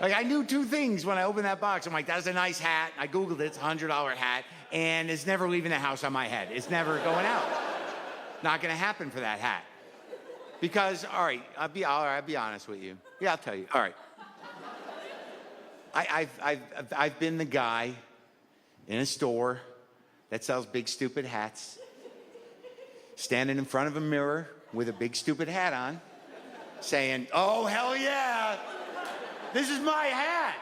Like, I knew two things when I opened that box. I'm like, that's a nice hat. I Googled it. It's a $100 hat. And it's never leaving the house on my head. It's never going out. Not going to happen for that hat. Because, all right, I'll be honest with you. Yeah, I'll tell you. All right. I've been the guy in a store that sells big, stupid hats, standing in front of a mirror with a big, stupid hat on, saying, oh, hell yeah, this is my hat.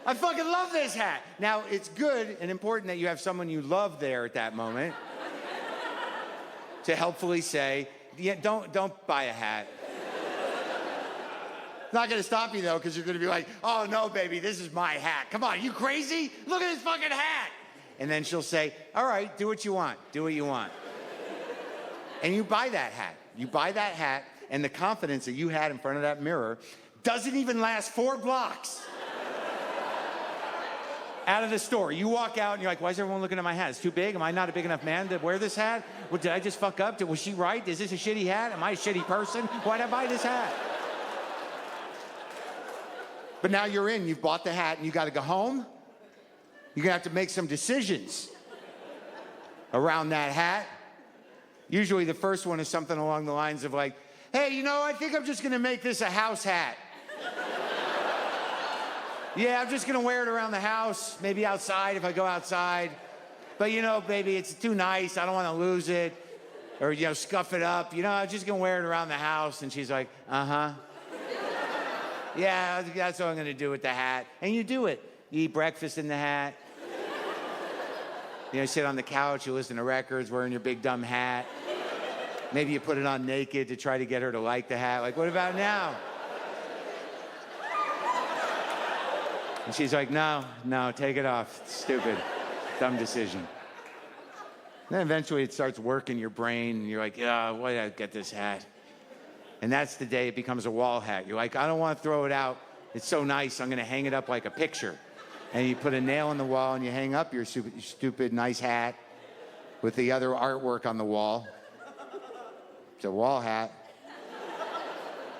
I fucking love this hat. Now, it's good and important that you have someone you love there at that moment to helpfully say, yeah, don't buy a hat. It's not gonna stop you though, because you're gonna be like, oh no, baby, this is my hat. Come on, you crazy? Look at this fucking hat. And then she'll say, all right, do what you want. Do what you want. And you buy that hat. You buy that hat, and the confidence that you had in front of that mirror doesn't even last 4 blocks out of the store. You walk out and you're like, why is everyone looking at my hat? It's too big? Am I not a big enough man to wear this hat? Well, did I just fuck up? Was she right? Is this a shitty hat? Am I a shitty person? Why'd I buy this hat? But now you're in, you've bought the hat, and you gotta go home. You're gonna have to make some decisions around that hat. Usually the first one is something along the lines of like, hey, you know, I think I'm just gonna make this a house hat. Yeah, I'm just gonna wear it around the house, maybe outside if I go outside. But you know, baby, it's too nice, I don't wanna lose it. Or, you know, scuff it up. You know, I'm just gonna wear it around the house. And she's like, uh-huh. Yeah, that's what I'm gonna do with the hat. And you do it. You eat breakfast in the hat. You know, you sit on the couch, you listen to records, wearing your big dumb hat. Maybe you put it on naked to try to get her to like the hat. Like, what about now? And she's like, no, take it off. It's stupid. Dumb decision. Then eventually it starts working your brain, and you're like, yeah, why did I get this hat? And that's the day it becomes a wall hat. You're like, I don't want to throw it out. It's so nice, I'm gonna hang it up like a picture. And you put a nail in the wall and you hang up your stupid nice hat with the other artwork on the wall. It's a wall hat.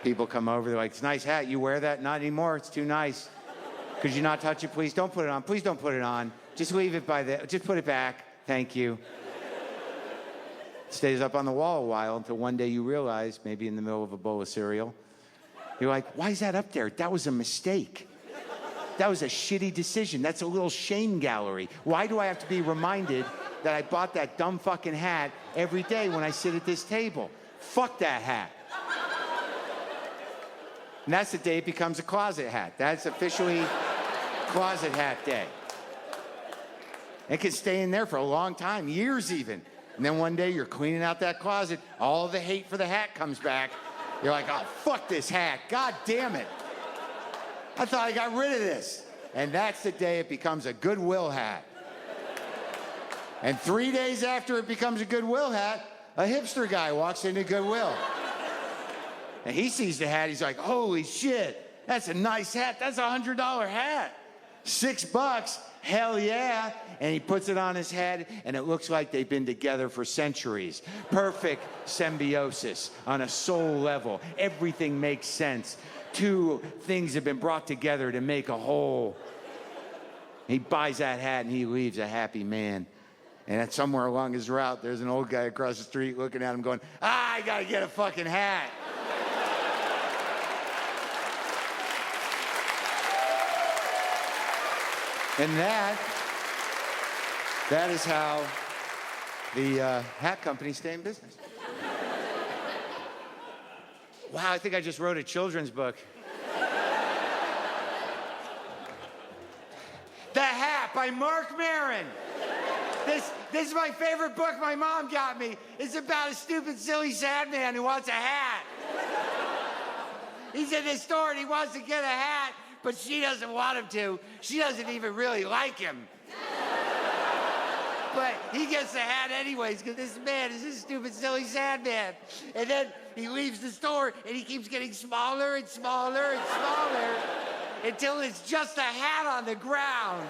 People come over, they're like, it's a nice hat, you wear that? Not anymore, it's too nice. Could you not touch it, please? Don't put it on, please don't put it on. Just leave it by the, just put it back, thank you. Stays up on the wall a while until one day you realize, maybe in the middle of a bowl of cereal, you're like, why is that up there? That was a mistake. That was a shitty decision. That's a little shame gallery. Why do I have to be reminded that I bought that dumb fucking hat every day when I sit at this table? Fuck that hat. And that's the day it becomes a closet hat. That's officially closet hat day. It can stay in there for a long time, years even. And then one day you're cleaning out that closet, all the hate for the hat comes back. You're like, oh, fuck this hat. God damn it. I thought I got rid of this. And that's the day it becomes a goodwill hat. And 3 days after it becomes a goodwill hat, a hipster guy walks into Goodwill. And he sees the hat, he's like, holy shit, that's a nice hat. That's a $100 hat. $6, hell yeah. And he puts it on his head, and it looks like they've been together for centuries. Perfect symbiosis on a soul level. Everything makes sense. Two things have been brought together to make a whole. He buys that hat, and he leaves a happy man. And at somewhere along his route, there's an old guy across the street looking at him going, I gotta get a fucking hat. And that is how the hat companies stay in business. Wow, I think I just wrote a children's book. The Hat by Mark Maron. This is my favorite book my mom got me. It's about a stupid, silly, sad man who wants a hat. He's in the store and he wants to get a hat, but she doesn't want him to. She doesn't even really like him. But he gets the hat anyways, because this man is a stupid, silly, sad man. And then he leaves the store, and he keeps getting smaller and smaller and smaller until it's just a hat on the ground.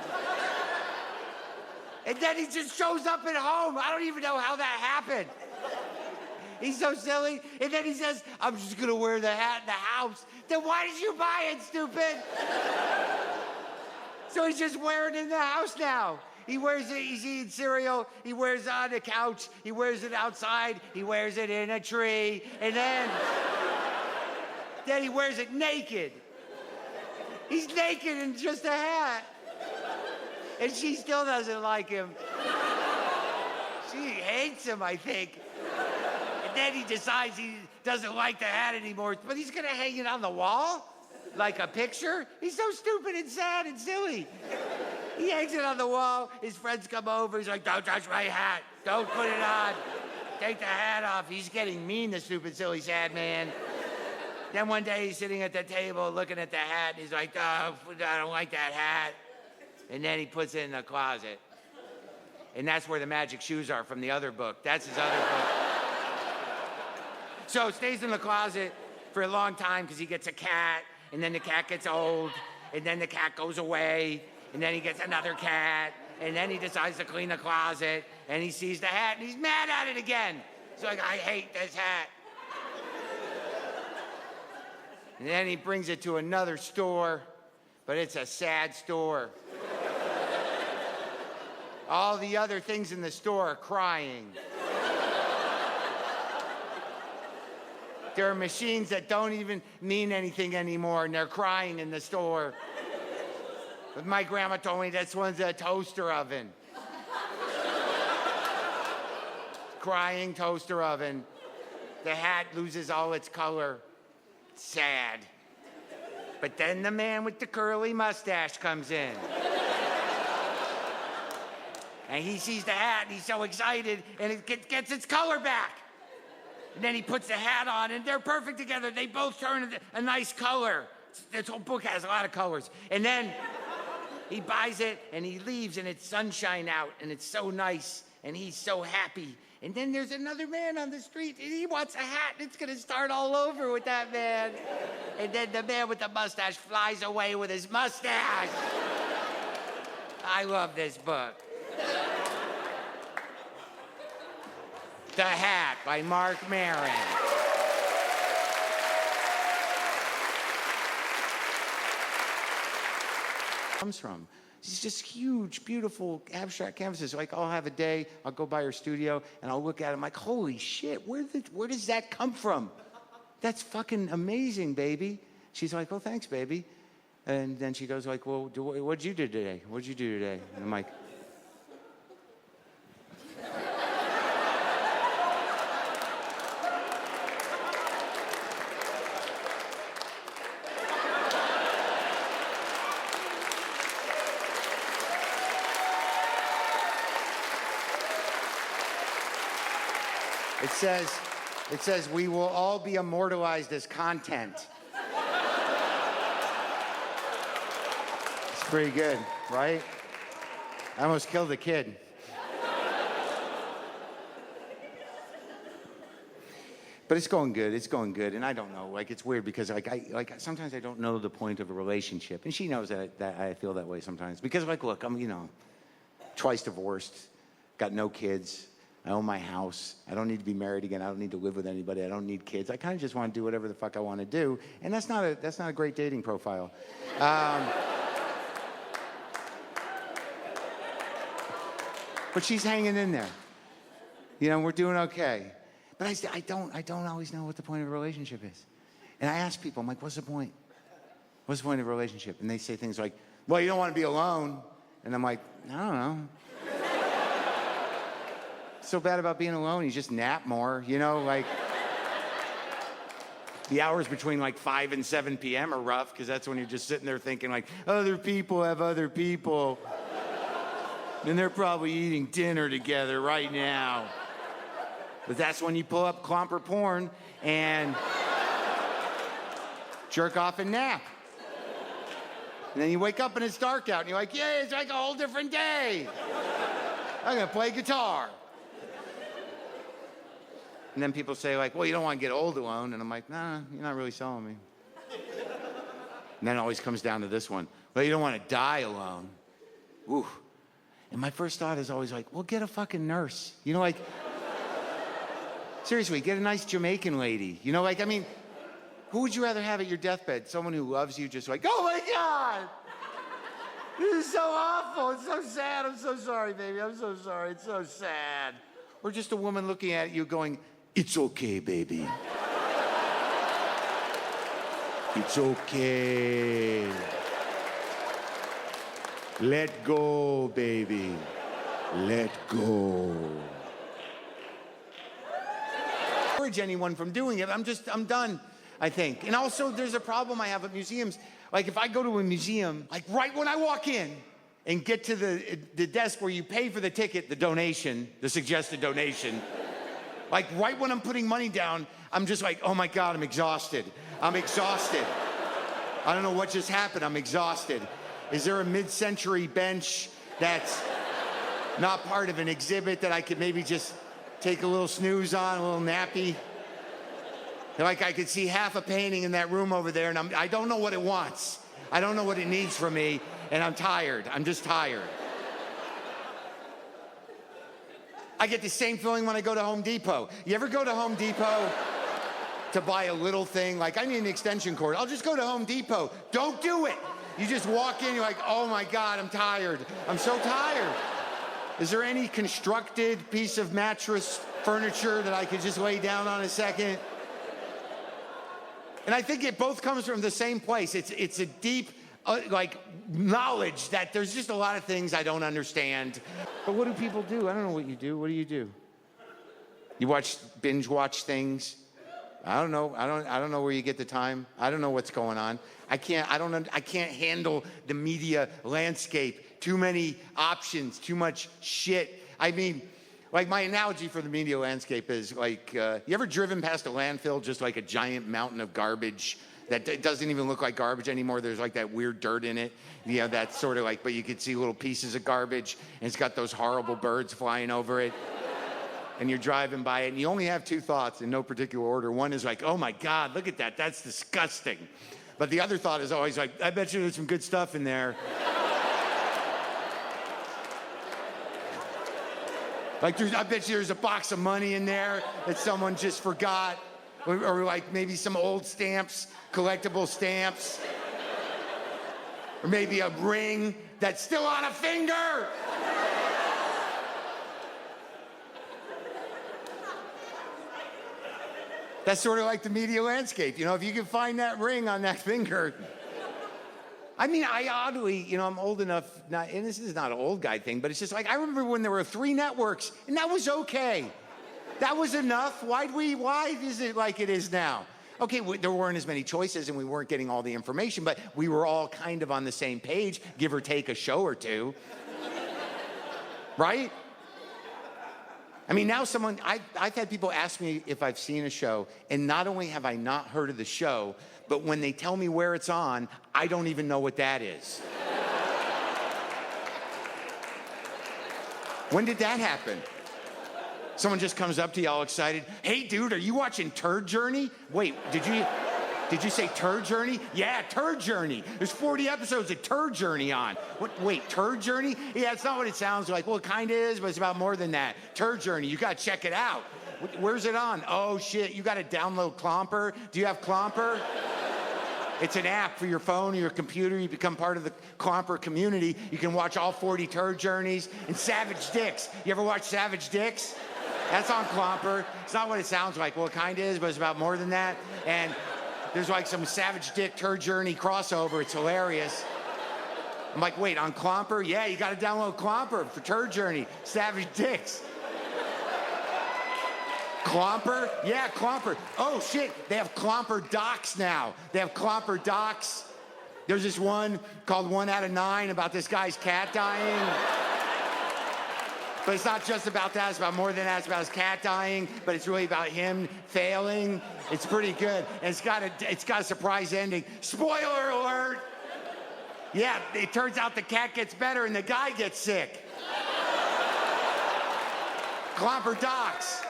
And then he just shows up at home. I don't even know how that happened. He's so silly. And then he says, I'm just gonna wear the hat in the house. Then why did you buy it, stupid? So he's just wearing it in the house now. He wears it, he's eating cereal, he wears it on the couch, he wears it outside, he wears it in a tree, and then he wears it naked. He's naked in just a hat. And she still doesn't like him. She hates him, I think. And then he decides he doesn't like the hat anymore, but he's gonna hang it on the wall like a picture. He's so stupid and sad and silly. He hangs it on the wall. His friends come over. He's like, don't touch my hat. Don't put it on. Take the hat off. He's getting mean, the stupid, silly, sad man. Then one day he's sitting at the table looking at the hat. And he's like, oh, I don't like that hat. And then he puts it in the closet. And that's where the magic shoes are from the other book. That's his other book. So it stays in the closet for a long time because he gets a cat. And then the cat gets old. And then the cat goes away. And then he gets another cat. And then he decides to clean the closet. And he sees the hat. And he's mad at it again. He's like, I hate this hat. And then he brings it to another store. But it's a sad store. All the other things in the store are crying. There are machines that don't even mean anything anymore, and they're crying in the store. But my grandma told me this one's a toaster oven. Crying toaster oven. The hat loses all its color. Sad. But then the man with the curly mustache comes in. And he sees the hat, and he's so excited, and it gets its color back. And then he puts the hat on, and they're perfect together. They both turn a nice color. This whole book has a lot of colors. And then he buys it, and he leaves, and it's sunshine out, and it's so nice, and he's so happy. And then there's another man on the street, and he wants a hat, and it's gonna start all over with that man. And then the man with the mustache flies away with his mustache. I love this book. The Hat by Mark Maron. Comes from. These just huge, beautiful, abstract canvases. Like, I'll have a day, I'll go by her studio, and I'll look at it, I'm like, holy shit, where does that come from? That's fucking amazing, baby. She's like, oh, thanks, baby. And then she goes like, well, what'd you do today? What'd you do today? And I'm like, It says we will all be immortalized as content. It's pretty good, right? I almost killed a kid. But it's going good, and I don't know, like, it's weird because sometimes I don't know the point of a relationship, and she knows that I feel that way sometimes. Because, like, look, I'm, twice divorced, got no kids, I own my house. I don't need to be married again. I don't need to live with anybody. I don't need kids. I kind of just want to do whatever the fuck I want to do. And that's not a great dating profile. But she's hanging in there. We're doing okay. But I don't always know what the point of a relationship is. And I ask people, I'm like, what's the point? What's the point of a relationship? And they say things like, well, you don't want to be alone. And I'm like, I don't know. So bad about being alone, you just nap more, like the hours between like 5 and 7 p.m. are rough because that's when you're just sitting there thinking like, other people have other people. And they're probably eating dinner together right now. But that's when you pull up Clomper porn and jerk off and nap. And then you wake up and it's dark out and you're like, yay, it's like a whole different day. I'm gonna play guitar. And then people say like, well, you don't want to get old alone. And I'm like, nah, you're not really selling me. And then it always comes down to this one. Well, you don't want to die alone. Ooh. And my first thought is always like, well, get a fucking nurse. Seriously, get a nice Jamaican lady. You know, like, I mean, who would you rather have at your deathbed? Someone who loves you just like, oh my God, this is so awful. It's so sad. I'm so sorry, baby. I'm so sorry. It's so sad. Or just a woman looking at you going, it's okay, baby. It's okay. Let go, baby. Let go. Encourage anyone from doing it. I'm done, I think. And also, there's a problem I have at museums. Like, if I go to a museum, like right when I walk in and get to the desk where you pay for the ticket, the donation, the suggested donation, like right when I'm putting money down, I'm just like, oh my God, I'm exhausted. I'm exhausted. I don't know what just happened. I'm exhausted. Is there a mid-century bench that's not part of an exhibit that I could maybe just take a little snooze on, a little nappy? Like I could see half a painting in that room over there, and I don't know what it wants. I don't know what it needs from me, and I'm tired. I'm just tired. I get the same feeling when I go to Home Depot. You ever go to Home Depot to buy a little thing? Like, I need an extension cord. I'll just go to Home Depot. Don't do it. You just walk in, you're like, oh my God, I'm tired. I'm so tired. Is there any constructed piece of mattress furniture that I could just lay down on a second? And I think it both comes from the same place. It's a deep, like, knowledge that there's just a lot of things I don't understand. But what do people do? I don't know what you do. What do you do? You binge watch things? I don't know. I don't know where you get the time. I don't know what's going on. I can't handle the media landscape. Too many options, too much shit. I mean, like, my analogy for the media landscape is like, you ever driven past a landfill, just like a giant mountain of garbage that it doesn't even look like garbage anymore? There's like that weird dirt in it. You know, that's sort of like, but you could see little pieces of garbage, and it's got those horrible birds flying over it. And you're driving by it, and you only have two thoughts in no particular order. One is like, oh my God, look at that. That's disgusting. But the other thought is always like, I bet you there's some good stuff in there. Like, I bet you there's a box of money in there that someone just forgot. Or like maybe some old stamps, collectible stamps. Or maybe a ring that's still on a finger. That's sort of like the media landscape. You know, if you can find that ring on that finger. I mean, I oddly, you know, I'm old enough, and this is not an old guy thing, but it's just like, I remember when there were 3 networks, and that was okay. That was enough. Why is it like it is now? Okay, there weren't as many choices, and we weren't getting all the information, but we were all kind of on the same page, give or take a show or two. Right? I mean, now I've had people ask me if I've seen a show, and not only have I not heard of the show, but when they tell me where it's on, I don't even know what that is. When did that happen? Someone just comes up to you all excited. Hey, dude, are you watching Turd Journey? Wait, did you say Turd Journey? Yeah, Turd Journey. There's 40 episodes of Turd Journey on. Wait, Turd Journey? Yeah, it's not what it sounds like. Well, it kind of is, but it's about more than that. Turd Journey, you got to check it out. Where's it on? Oh, shit, you got to download Clomper. Do you have Clomper? It's an app for your phone or your computer. You become part of the Clomper community. You can watch all 40 Turd Journeys. And Savage Dicks. You ever watch Savage Dicks? That's on Clomper. It's not what it sounds like. Well, it kind of is, but it's about more than that. And there's like some Savage Dick Turd Journey crossover. It's hilarious. I'm like, wait, on Clomper? Yeah, you got to download Clomper for Turd Journey. Savage Dicks. Clomper? Yeah, Clomper. Oh, shit, they have Clomper docs now. They have Clomper docs. There's this one called 1 Out of 9 about this guy's cat dying. But it's not just about that. It's about more than that. It's about his cat dying, but it's really about him failing. It's pretty good. And it's got a surprise ending. Spoiler alert! Yeah, it turns out the cat gets better and the guy gets sick. Clomper docs.